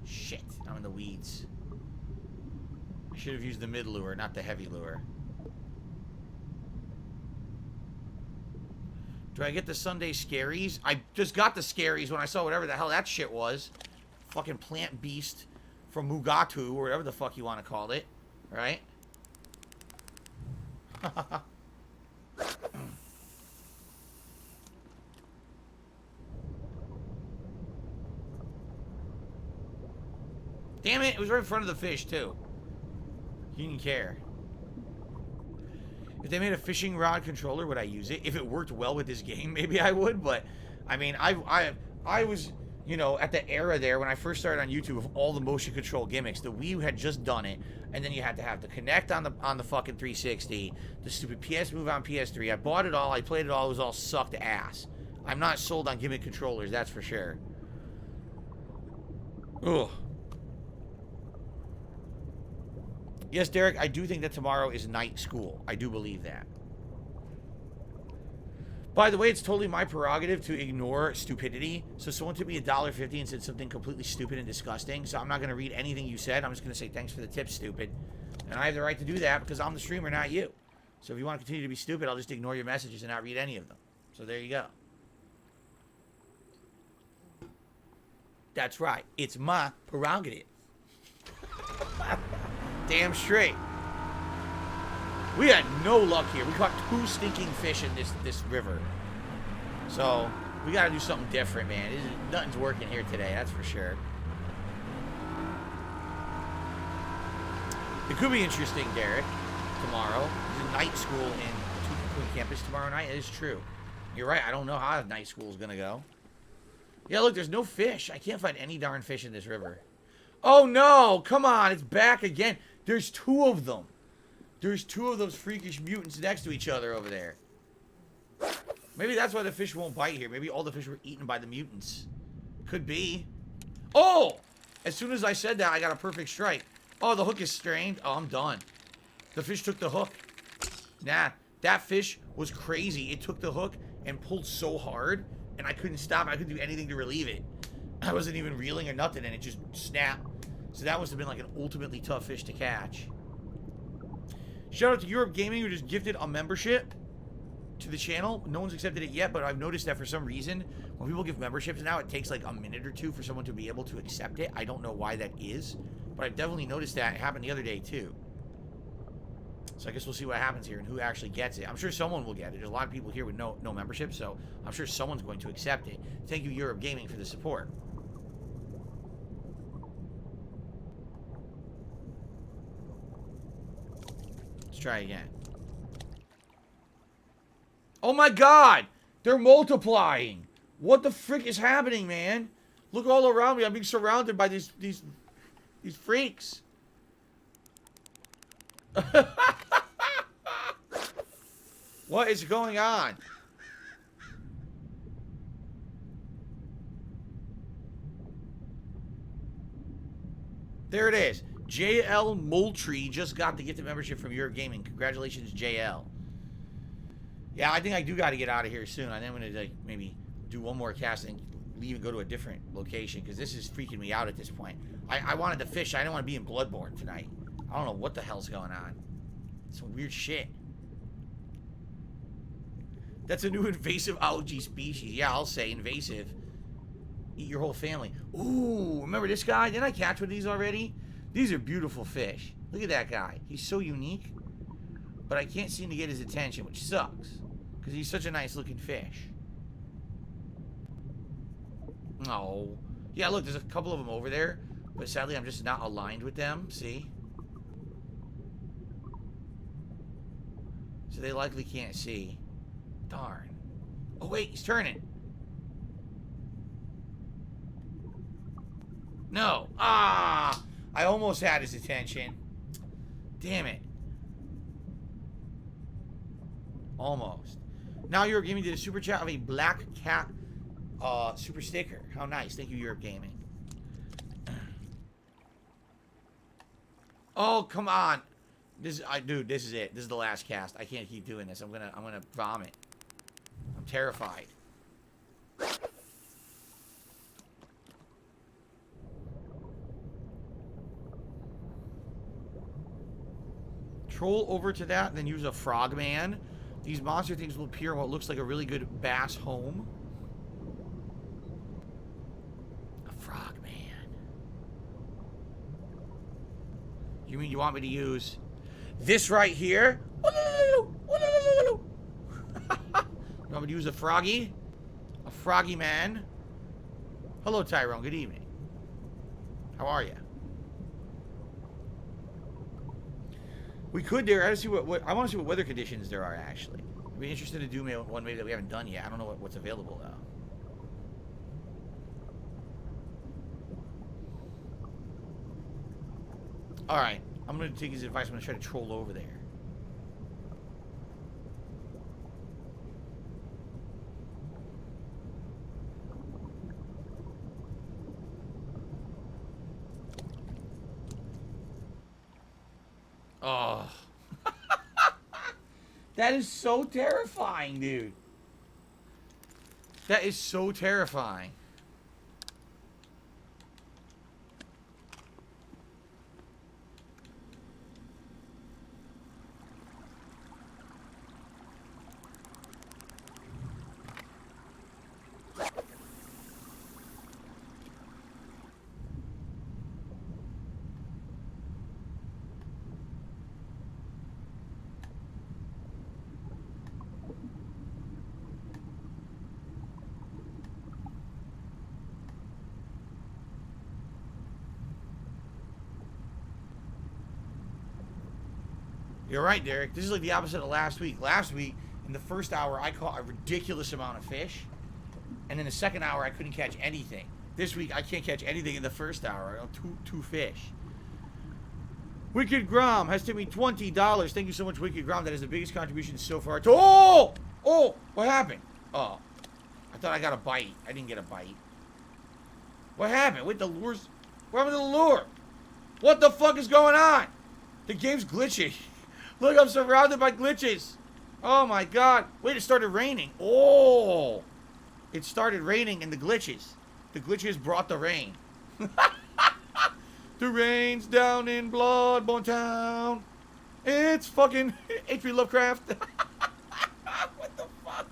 Shit, I'm in the weeds. I should have used the mid lure, not the heavy lure. Do I get the Sunday scaries? I just got the scaries when I saw whatever the hell that shit was. Fucking plant beast from Mugatu, or whatever the fuck you want to call it. Right? Damn it, it was right in front of the fish, too. He didn't care. If they made a fishing rod controller, would I use it? If it worked well with this game, maybe I would, but I mean, I was, you know, at the era there when I first started on YouTube of all the motion control gimmicks. The Wii had just done it, and then you had to have the Kinect on the fucking 360, the stupid PS Move on PS3. I bought it all, I played it all, it was all sucked ass. I'm not sold on gimmick controllers, that's for sure. Ugh. Yes, Derek, I do think that tomorrow is night school. I do believe that. By the way, it's totally my prerogative to ignore stupidity. So someone took me $1.50 and said something completely stupid and disgusting. So I'm not going to read anything you said. I'm just going to say thanks for the tip, stupid. And I have the right to do that because I'm the streamer, not you. So if you want to continue to be stupid, I'll just ignore your messages and not read any of them. So there you go. That's right. It's my prerogative. Damn straight. We had no luck here. We caught 2 stinking fish in this river. So, we gotta do something different, man. Nothing's working here today, that's for sure. It could be interesting, Derek, tomorrow. There's a night school in Twin campus tomorrow night. It is true. You're right, I don't know how night school is gonna go. Yeah, look, there's no fish. I can't find any darn fish in this river. Oh, no! Come on, it's back again. There's 2 of them. There's 2 of those freakish mutants next to each other over there. Maybe that's why the fish won't bite here. Maybe all the fish were eaten by the mutants. Could be. Oh! As soon as I said that, I got a perfect strike. Oh, the hook is strained. Oh, I'm done. The fish took the hook. Nah, that fish was crazy. It took the hook and pulled so hard, and I couldn't stop. I couldn't do anything to relieve it. I wasn't even reeling or nothing, and it just snapped. So that must have been like an ultimately tough fish to catch. Shout out to Europe Gaming, who just gifted a membership to the channel. No one's accepted it yet, but I've noticed that for some reason, when people give memberships now, it takes like a minute or 2 for someone to be able to accept it. I don't know why that is, but I've definitely noticed that. It happened the other day, too. So I guess we'll see what happens here and who actually gets it. I'm sure someone will get it. There's a lot of people here with no membership, so I'm sure someone's going to accept it. Thank you, Europe Gaming, for the support. Let's try again. Oh my god! They're multiplying! What the frick is happening, man? Look all around me. I'm being surrounded by these freaks. What is going on? There it is. JL Moultrie just got the gifted membership from Europe Gaming. Congratulations, JL. Yeah, I think I do got to get out of here soon. I think I'm going to like maybe do one more cast and leave and go to a different location because this is freaking me out at this point. I wanted to fish. I didn't want to be in Bloodborne tonight. I don't know what the hell's going on. Some weird shit. That's a new invasive algae species. Yeah, I'll say invasive. Eat your whole family. Ooh, remember this guy? Didn't I catch one of these already? These are beautiful fish. Look at that guy. He's so unique. But I can't seem to get his attention, which sucks. Because he's such a nice looking fish. Oh. Yeah, look, there's a couple of them over there. But sadly, I'm just not aligned with them. See? So they likely can't see. Darn. Oh, wait, he's turning. No. Ah! I almost had his attention. Damn it. Almost. Now Europe Gaming did a super chat of a black cat super sticker. How nice. Thank you, Europe Gaming. Oh, come on. Dude, this is it. This is the last cast. I can't keep doing this. I'm gonna vomit. I'm terrified. Troll over to that, and then use a frogman. These monster things will appear in what looks like a really good bass home. A frogman. You mean you want me to use this right here? You want me to use a froggy? A froggy man? Hello, Tyrone. Good evening. How are you? We could there. I want to see I want to see what weather conditions there are actually. I'd be interested to do one maybe that we haven't done yet. I don't know what's available though. All right, I'm gonna take his advice. I'm gonna try to troll over there. Oh. That is so terrifying, dude. That is so terrifying. You're right, Derek. This is like the opposite of last week. Last week, in the first hour, I caught a ridiculous amount of fish. And in the second hour, I couldn't catch anything. This week, I can't catch anything in the first hour. I got two fish. Wicked Grom has tipped me $20. Thank you so much, Wicked Grom. That is the biggest contribution so far. Oh! Oh! What happened? Oh. I thought I got a bite. I didn't get a bite. What happened? Wait, the lures... What happened to the lure? What the fuck is going on? The game's glitchy. Look, I'm surrounded by glitches. Oh my god. Wait, it started raining. Oh. It started raining in the glitches. The glitches brought the rain. The rain's down in Bloodborne Town. It's fucking H.P. Lovecraft. What the fuck?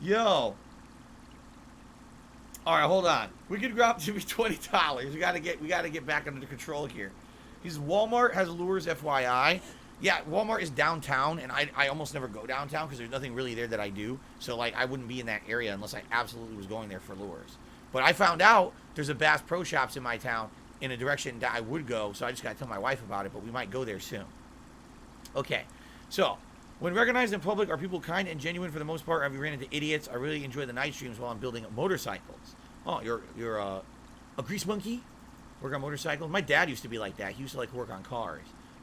Yo. Alright, hold on. We could grab to be $20. We gotta get back under control here. Because Walmart has lures, FYI. Yeah, Walmart is downtown, and I almost never go downtown because there's nothing really there that I do. So, like, I wouldn't be in that area unless I absolutely was going there for lures. But I found out there's a Bass Pro Shops in my town in a direction that I would go, so I just got to tell my wife about it, but we might go there soon. Okay, so, when recognized in public, are people kind and genuine for the most part? Have you ran into idiots? I really enjoy the night streams while I'm building motorcycles. Oh, you're a grease monkey? Work on motorcycles? My dad used to be like that. He used to, like, work on cars.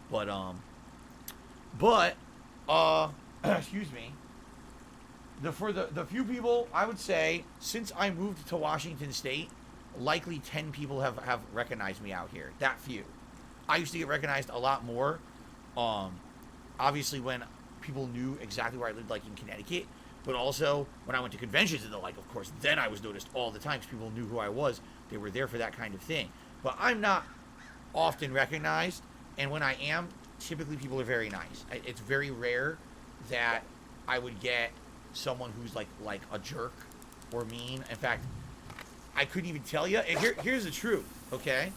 But, excuse me, for the few people, I would say, since I moved to Washington State, likely 10 people have recognized me out here. That few. I used to get recognized a lot more, obviously when people knew exactly where I lived, like in Connecticut, but also when I went to conventions and the like, of course, then I was noticed all the time because people knew who I was. They were there for that kind of thing. But I'm not often recognized, and when I am, typically people are very nice. It's very rare that I would get someone who's like a jerk or mean. In fact, I couldn't even tell you. And here's the truth, okay?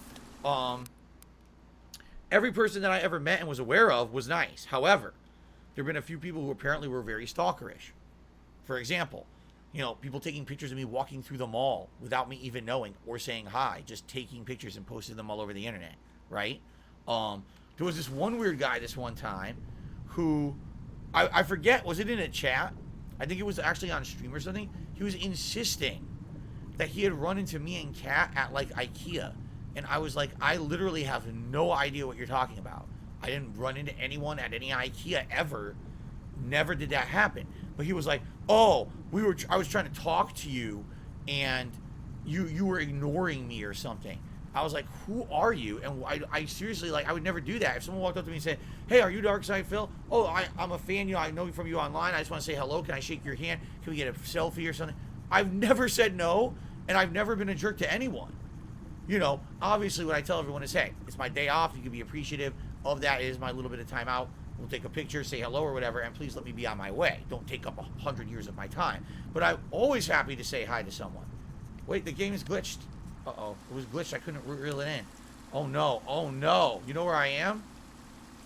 Every person that I ever met and was aware of was nice. However, there have been a few people who apparently were very stalkerish. For example, you know, people taking pictures of me walking through the mall without me even knowing or saying hi, just taking pictures and posting them all over the internet, right? There was this one weird guy this one time who, I forget, was it in a chat? I think it was actually on stream or something. He was insisting that he had run into me and Kat at like IKEA. And I was like, I literally have no idea what you're talking about. I didn't run into anyone at any IKEA ever. Never did that happen. But he was like, oh, I was trying to talk to you and you were ignoring me or something. I was like, who are you? And I seriously, like, I would never do that. If someone walked up to me and said, hey, are you Darkside Phil? Oh, I'm a fan, you know, I know you from you online. I just want to say hello. Can I shake your hand? Can we get a selfie or something? I've never said no, and I've never been a jerk to anyone. You know, obviously what I tell everyone is, hey, it's my day off. You can be appreciative of that. It is my little bit of time out. We'll take a picture, say hello or whatever, and please let me be on my way. Don't take up 100 years of my time. But I'm always happy to say hi to someone. Wait, the game is glitched. Uh-oh, it was glitched. I couldn't reel it in. Oh, no. Oh, no. You know where I am?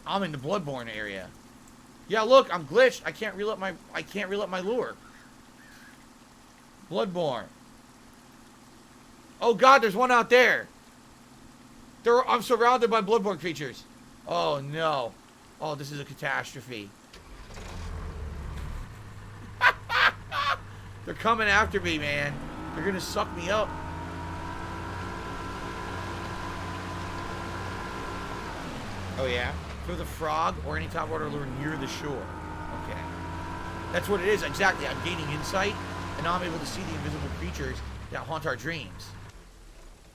I'm in the Bloodborne area. Yeah, look, I'm glitched. I can't reel up my lure. Bloodborne. Oh, God, there's one out there. I'm surrounded by Bloodborne creatures. Oh, no. Oh, this is a catastrophe. They're coming after me, man. They're going to suck me up. Oh, yeah? Throw the frog or any top water lure near the shore. Okay. That's what it is. Exactly. I'm gaining insight, and now I'm able to see the invisible creatures that haunt our dreams.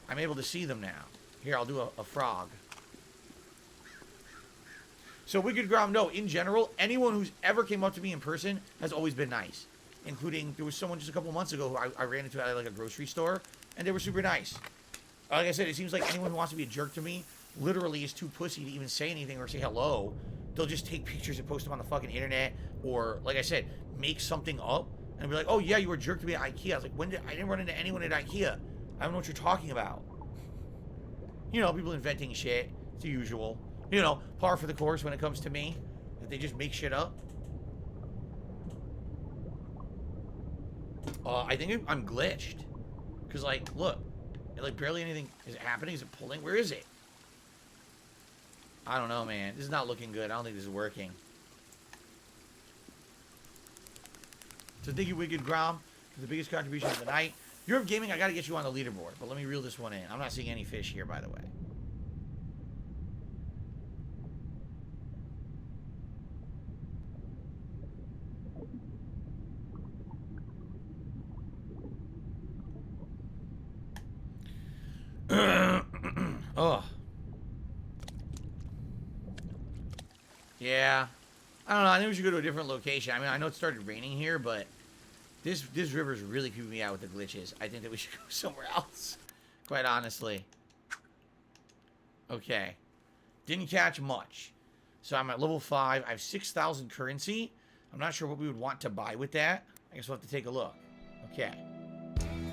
I'm able to see them now. Here, I'll do a frog. So Wicked Grom, no, in general, anyone who's ever came up to me in person has always been nice. Including, there was someone just a couple months ago who I ran into at like a grocery store, and they were super nice. Like I said, it seems like anyone who wants to be a jerk to me literally is too pussy to even say anything or say hello. They'll just take pictures and post them on the fucking internet, or, like I said, make something up, and be like, oh yeah, you were a jerk to me at IKEA. I was like, I didn't run into anyone at IKEA. I don't know what you're talking about. You know, people inventing shit. It's the usual. You know, par for the course when it comes to me. That they just make shit up. I think I'm glitched. Because, like, look. Like, barely anything is happening. Is it pulling? Where is it? I don't know, man. This is not looking good. I don't think this is working. So thank you, Wicked Grom, for the biggest contribution of the night. Europe Gaming, I got to get you on the leaderboard. But let me reel this one in. I'm not seeing any fish here, by the way. Oh. Yeah. I don't know. I think we should go to a different location. I mean, I know it started raining here, but this river's really creeping me out with the glitches. I think that we should go somewhere else. Quite honestly. Okay. Didn't catch much. So I'm at level 5. I have 6,000 currency. I'm not sure what we would want to buy with that. I guess we'll have to take a look. Okay.